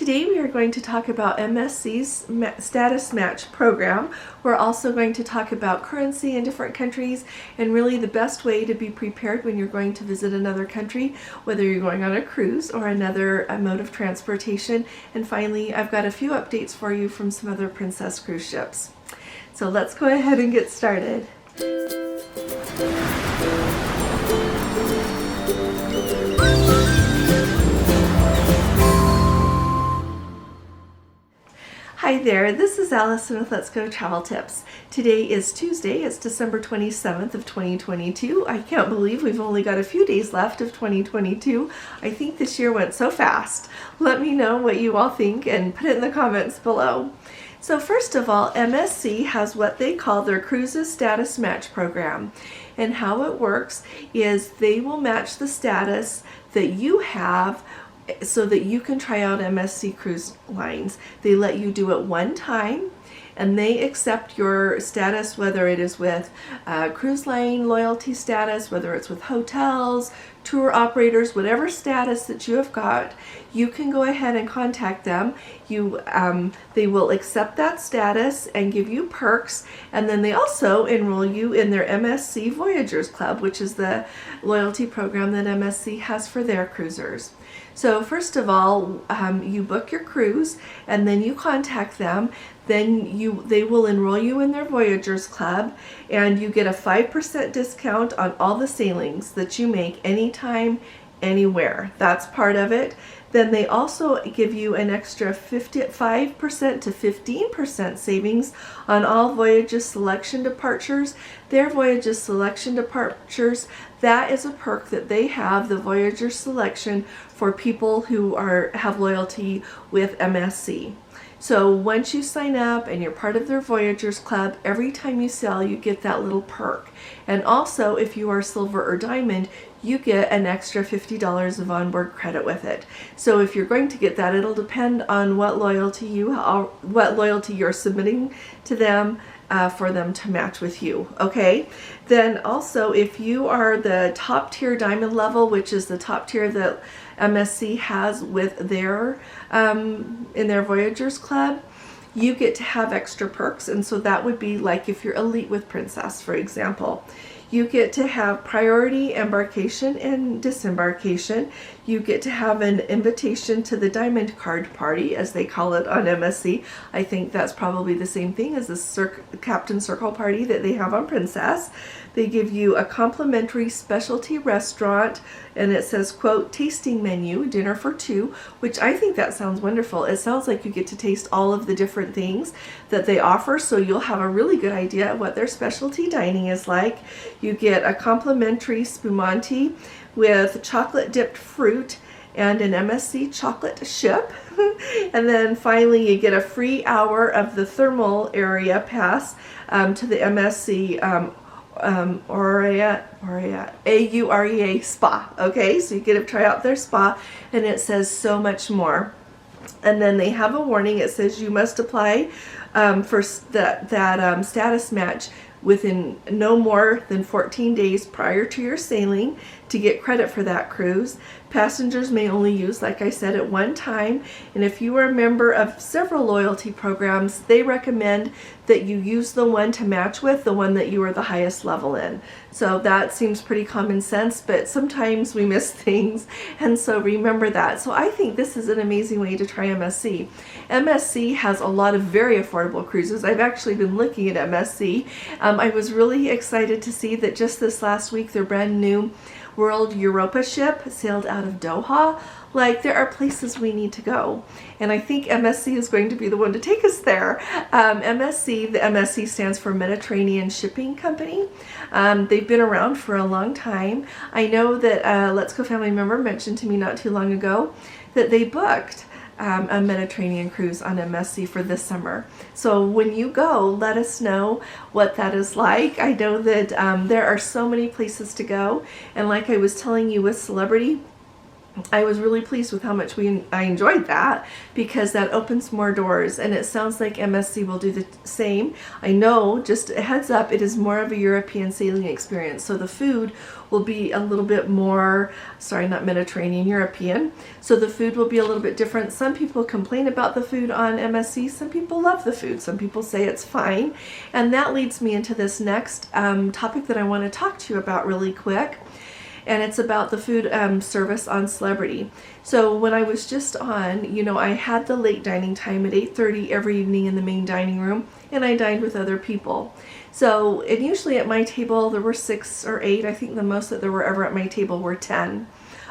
Today we are going to talk about MSC's status match program. We're also going to talk about currency in different countries and really the best way to be prepared when you're going to visit another country, whether you're going on a cruise or another mode of transportation. And finally, I've got a few updates for you from some other Princess cruise ships. So let's go ahead and get started. Hi there, this is Allison with Let's Go Travel Tips. Today is Tuesday, it's December 27th of 2022. I can't believe we've only got a few days left of 2022. I think this year went so fast. Let me know what you all think and put it in the comments below. So first of all, MSC has what they call their Cruises Status Match Program. And how it works is they will match the status that you have so that you can try out MSC cruise lines. They let you do it one time and they accept your status, whether it is with cruise line loyalty status, whether it's with hotels, tour operators, whatever status that you have got, you can go ahead and contact them. They will accept that status and give you perks, and then they also enroll you in their MSC Voyagers Club, which is the loyalty program that MSC has for their cruisers. So first of all, you book your cruise and then you contact them. Then they will enroll you in their Voyagers Club, and you get a 5% discount on all the sailings that you make anytime, anywhere. That's part of it. Then they also give you an extra 5% to 15% savings on all Voyages Selection departures. Their Voyages Selection departures, that is a perk that they have, the Voyager Selection, for people who have loyalty with MSC. So once you sign up and you're part of their Voyagers Club, every time you sail you get that little perk. And also if you are silver or diamond, you get an extra $50 of onboard credit with it. So if you're going to get that, it'll depend on what loyalty you're submitting to them for them to match with you. Okay. Then also, if you are the top tier diamond level, which is the top tier that MSC has with their in their Voyagers Club, you get to have extra perks. And so that would be like if you're elite with Princess, for example. You get to have priority embarkation and disembarkation. You get to have an invitation to the Diamond Card Party, as they call it on MSC. I think that's probably the same thing as the Captain Circle Party that they have on Princess. They give you a complimentary specialty restaurant, and it says, quote, tasting menu, dinner for two, which I think that sounds wonderful. It sounds like you get to taste all of the different things that they offer, so you'll have a really good idea of what their specialty dining is like. You get a complimentary spumante with chocolate dipped fruit and an MSC chocolate ship. And then finally you get a free hour of the thermal area pass to the MSC Aurea spa. Okay, so you get to try out their spa, and it says so much more. And then they have a warning. It says you must apply for that status match within no more than 14 days prior to your sailing to get credit for that cruise. Passengers may only use, like I said, at one time, and if you are a member of several loyalty programs, they recommend that you use the one to match with, the one that you are the highest level in. So that seems pretty common sense, but sometimes we miss things, and so remember that. So I think this is an amazing way to try MSC. MSC has a lot of very affordable cruises. I've actually been looking at MSC. I was really excited to see that just this last week their brand new World Europa ship sailed out of Doha. Like, there are places we need to go, and I think MSC is going to be the one to take us there. The MSC stands for Mediterranean Shipping Company. They've been around for a long time. I know that a Let's Go family member mentioned to me not too long ago that they booked a Mediterranean cruise on MSC for this summer. So when you go, let us know what that is like. I know that there are so many places to go, and like I was telling you with Celebrity, I was really pleased with how much I enjoyed that, because that opens more doors, and it sounds like MSC will do the same. I know, just a heads up, it is more of a European sailing experience, so the food will be a little bit more, sorry, not Mediterranean, European. So the food will be a little bit different. Some people complain about the food on MSC. Some people love the food. Some people say it's fine. And that leads me into this next topic that I want to talk to you about really quick. And it's about the food service on Celebrity. So when I was just on, you know, I had the late dining time at 8:30 every evening in the main dining room, and I dined with other people. So, and usually at my table there were 6 or 8. I think the most that there were ever at my table were 10.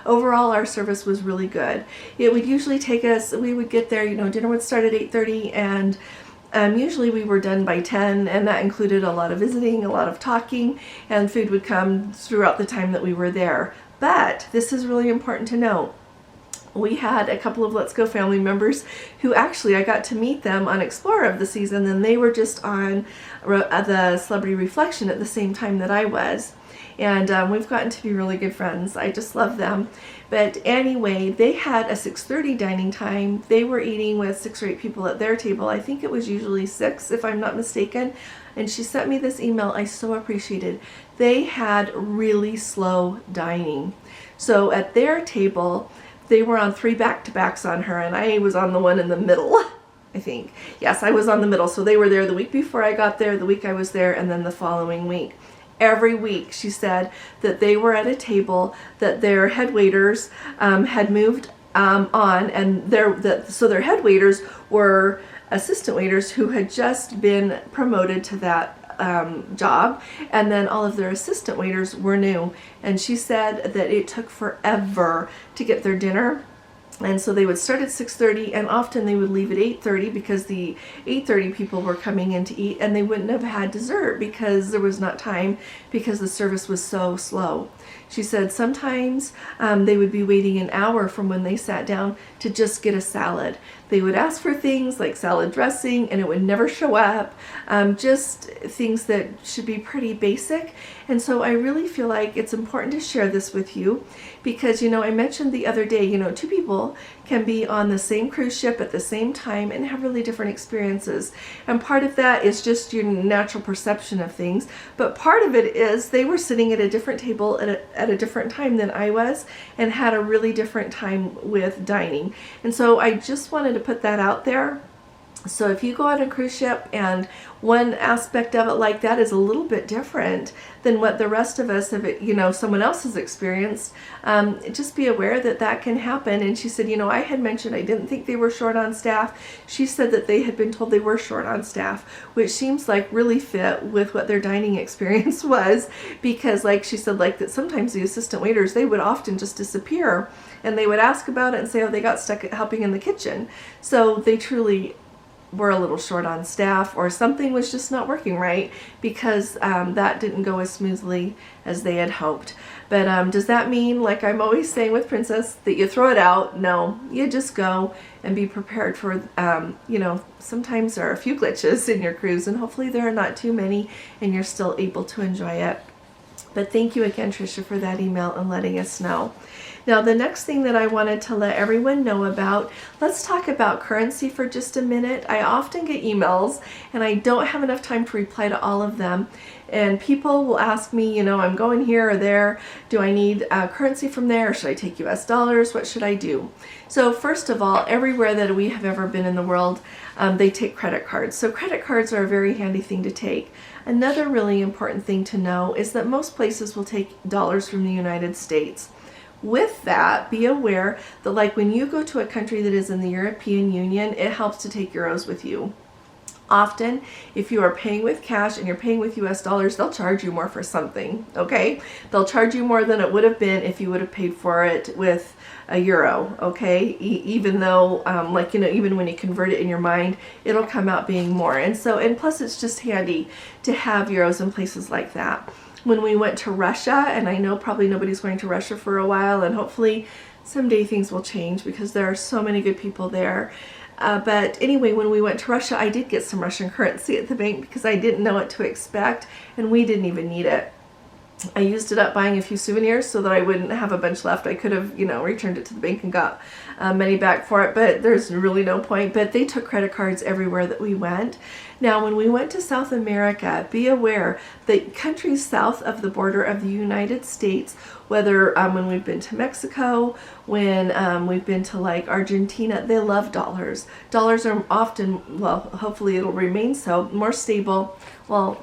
Overall, our service was really good. It would usually take us, we would get there, you know, dinner would start at 8:30, and usually we were done by 10, and that included a lot of visiting, a lot of talking, and food would come throughout the time that we were there. But this is really important to note. We had a couple of Let's Go family members who actually, I got to meet them on Explorer of the Season, and they were just on the Celebrity Reflection at the same time that I was. And we've gotten to be really good friends. I just love them. But anyway, they had a 6:30 dining time. They were eating with 6 or 8 people at their table. I think it was usually 6, if I'm not mistaken. And she sent me this email I so appreciated. They had really slow dining. So at their table, they were on 3 back-to-backs on her, and I was on the one in the middle. I think. Yes, I was on the middle. So they were there the week before I got there, the week I was there, and then the following week. Every week she said that they were at a table that their head waiters had moved on, and so their head waiters were assistant waiters who had just been promoted to that job, and then all of their assistant waiters were new. And she said that it took forever to get their dinner. And so they would start at 6:30, and often they would leave at 8:30 because the 8:30 people were coming in to eat, and they wouldn't have had dessert because there was not time, because the service was so slow. She said sometimes they would be waiting an hour from when they sat down to just get a salad. They would ask for things like salad dressing, and it would never show up. Just things that should be pretty basic. And so I really feel like it's important to share this with you, because, you know, I mentioned the other day, you know, 2 people can be on the same cruise ship at the same time and have really different experiences. And part of that is just your natural perception of things. But part of it is they were sitting at a different table at a different time than I was, and had a really different time with dining. And so I just wanted to put that out there. So if you go on a cruise ship and one aspect of it like that is a little bit different than what the rest of us have, you know, someone else has experienced, just be aware that that can happen. And she said, you know, I had mentioned I didn't think they were short on staff. She said that they had been told they were short on staff, which seems like really fit with what their dining experience was, because like she said, like that sometimes the assistant waiters, they would often just disappear, and they would ask about it and say, oh, they got stuck helping in the kitchen. So they truly were a little short on staff, or something was just not working right, because that didn't go as smoothly as they had hoped. But does that mean, like I'm always saying with Princess, that you throw it out? No, you just go and be prepared for, you know, sometimes there are a few glitches in your cruise, and hopefully there are not too many, and you're still able to enjoy it. But thank you again, Tricia, for that email and letting us know. Now, the next thing that I wanted to let everyone know about, let's talk about currency for just a minute. I often get emails, and I don't have enough time to reply to all of them. And people will ask me, you know, I'm going here or there. Do I need currency from there? Or should I take US dollars? What should I do? So first of all, everywhere that we have ever been in the world, they take credit cards. So credit cards are a very handy thing to take. Another really important thing to know is that most places will take dollars from the United States. With that, be aware that like when you go to a country that is in the European Union, it helps to take euros with you. Often, if you are paying with cash and you're paying with US dollars, they'll charge you more for something, okay? They'll charge you more than it would have been if you would have paid for it with a euro, okay? Even though, like, you know, even when you convert it in your mind, it'll come out being more. And so, and plus it's just handy to have euros in places like that. When we went to Russia, and I know probably nobody's going to Russia for a while, and hopefully someday things will change because there are so many good people there. But anyway, when we went to Russia, I did get some Russian currency at the bank because I didn't know what to expect, and we didn't even need it. I used it up buying a few souvenirs so that I wouldn't have a bunch left. I could have, returned it to the bank and got money back for it, but there's really no point. But they took credit cards everywhere that we went. Now, when we went to South America, be aware that countries south of the border of the United States, whether when we've been to Mexico, when we've been to like Argentina, they love dollars. Dollars are often, well, hopefully it'll remain so, more stable. Well,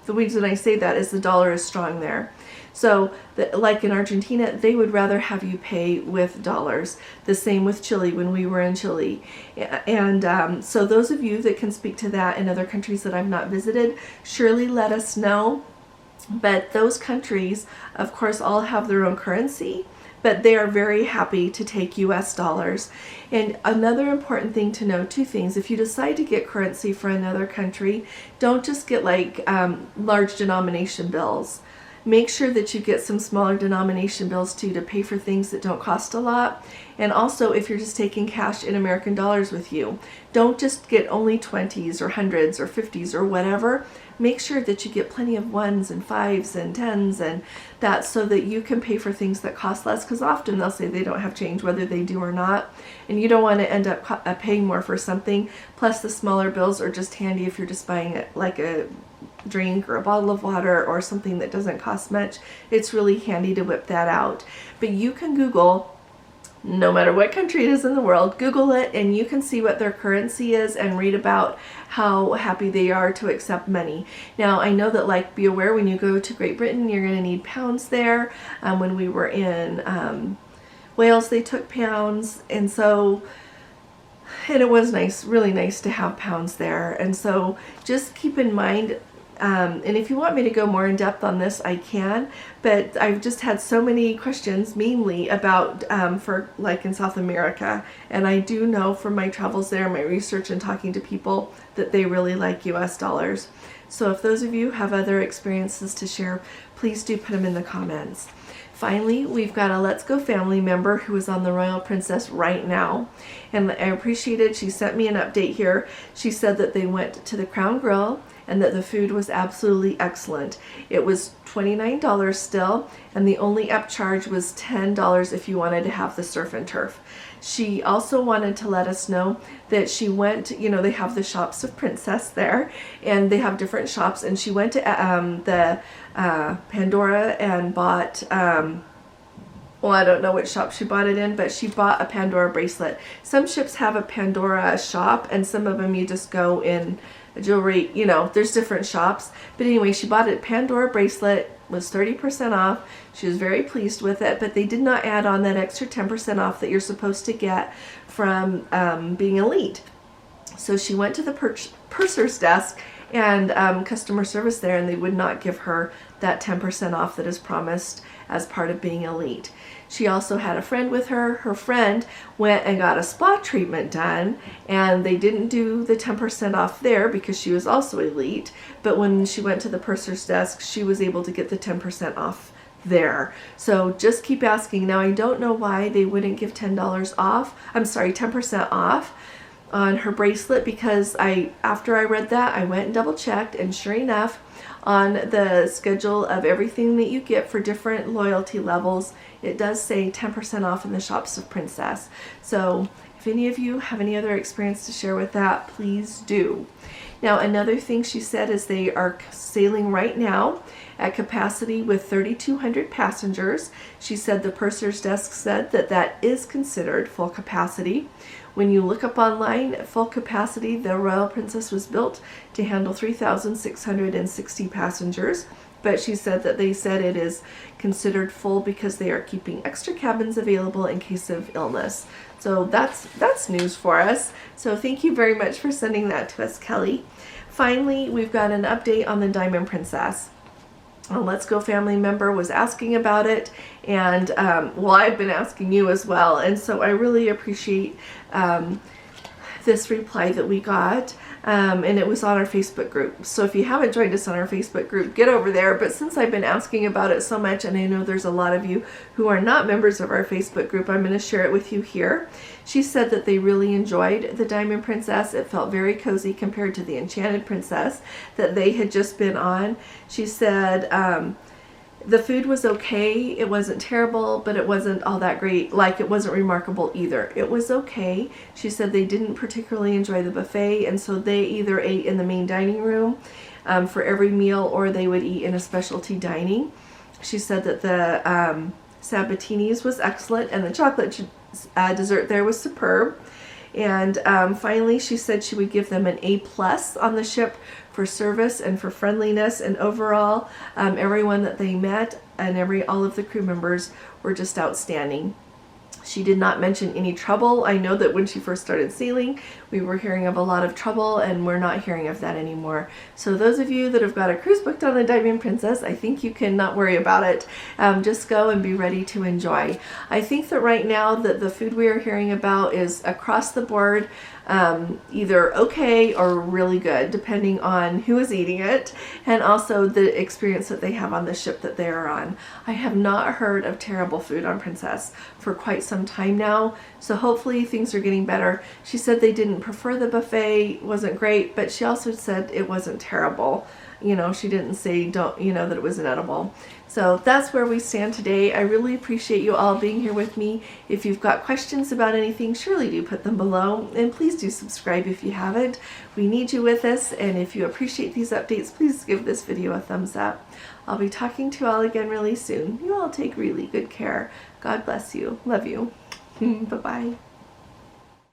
the reason I say that is the dollar is strong there. So, like in Argentina, they would rather have you pay with dollars. The same with Chile when we were in Chile. And so those of you that can speak to that in other countries that I've not visited, surely let us know. But those countries, of course, all have their own currency, but they are very happy to take US dollars. And another important thing to know, two things: if you decide to get currency for another country, don't just get like large denomination bills. Make sure that you get some smaller denomination bills too to pay for things that don't cost a lot. And also, if you're just taking cash in American dollars with you, don't just get only 20s or 100s or 50s or whatever. Make sure that you get plenty of 1s and 5s and 10s and that, so that you can pay for things that cost less, because often they'll say they don't have change whether they do or not, and you don't want to end up paying more for something. Plus, the smaller bills are just handy if you're just buying it like a drink or a bottle of water or something that doesn't cost much. It's really handy to whip that out. But you can Google, no matter what country it is in the world, Google it and you can see what their currency is and read about how happy they are to accept money. Now, I know that, like, be aware when you go to Great Britain, you're going to need pounds there. When we were in Wales, they took pounds, and it was nice, really nice to have pounds there. And so just keep in mind, and if you want me to go more in depth on this, I can, but I've just had so many questions, mainly about for like in South America, and I do know from my travels there, my research and talking to people, that they really like US dollars. So if those of you have other experiences to share, please do put them in the comments. Finally, we've got a Let's Go family member who is on the Royal Princess right now, and I appreciate it. She sent me an update here. She said that they went to the Crown Grill and that the food was absolutely excellent. It was $29 still, and the only upcharge was $10 if you wanted to have the surf and turf. She also wanted to let us know that she went, they have the shops of Princess there, and they have different shops, and she went to the Pandora and bought, well, I don't know which shop she bought it in, but she bought a Pandora bracelet. Some ships have a Pandora shop, and some of them you just go in jewelry, there's different shops. But anyway, she bought a Pandora bracelet, was 30% off. She was very pleased with it, but they did not add on that extra 10% off that you're supposed to get from being elite. So she went to the purser's desk and customer service there, and they would not give her that 10% off that is promised as part of being elite. She also had a friend with her. Her friend went and got a spa treatment done, and they didn't do the 10% off there because she was also elite. But when she went to the purser's desk, she was able to get the 10% off there. So just keep asking. Now, I don't know why they wouldn't give $10 off. I'm sorry, 10% off on her bracelet, because after I read that, I went and double checked, and sure enough, on the schedule of everything that you get for different loyalty levels, it does say 10% off in the shops of Princess. So if any of you have any other experience to share with that, please do. Now, another thing she said is they are sailing right now at capacity with 3,200 passengers. She said the purser's desk said that that is considered full capacity. When you look up online, full capacity, the Royal Princess was built to handle 3,660 passengers. But she said that they said it is considered full because they are keeping extra cabins available in case of illness. So that's news for us. So thank you very much for sending that to us, Kelly. Finally, we've got an update on the Diamond Princess. A Let's Go family member was asking about it, and well, I've been asking you as well, and so I really appreciate this reply that we got, and it was on our Facebook group. So if you haven't joined us on our Facebook group, get over there. But since I've been asking about it so much, and I know there's a lot of you who are not members of our Facebook group, I'm going to share it with you here. She said that they really enjoyed the Diamond Princess. It felt very cozy compared to the Enchanted Princess that they had just been on. She said the food was okay. It wasn't terrible, but it wasn't all that great. Like, it wasn't remarkable either. It was okay. She said they didn't particularly enjoy the buffet, and so they either ate in the main dining room for every meal, or they would eat in a specialty dining. She said that the Sabatinis was excellent, and the chocolate dessert there was superb. And finally, she said she would give them an A+ on the ship for service and for friendliness, and overall, everyone that they met and all of the crew members were just outstanding. She did not mention any trouble. I know that when she first started sailing, we were hearing of a lot of trouble, and we're not hearing of that anymore. So those of you that have got a cruise booked on the Diamond Princess, I think you can not worry about it. Just go and be ready to enjoy. I think that right now that the food we are hearing about is across the board, either okay or really good, depending on who is eating it, and also the experience that they have on the ship that they are on. I have not heard of terrible food on Princess for quite some time now, so hopefully things are getting better. She said they didn't prefer the buffet, wasn't great, but she also said it wasn't terrible. You know, she didn't say that it was inedible. So that's where we stand today. I really appreciate you all being here with me. If you've got questions about anything, surely do put them below, and please do subscribe if you haven't. We need you with us, and if you appreciate these updates, please give this video a thumbs up. I'll be talking to you all again really soon. You all take really good care. God bless you. Love you. Bye-bye.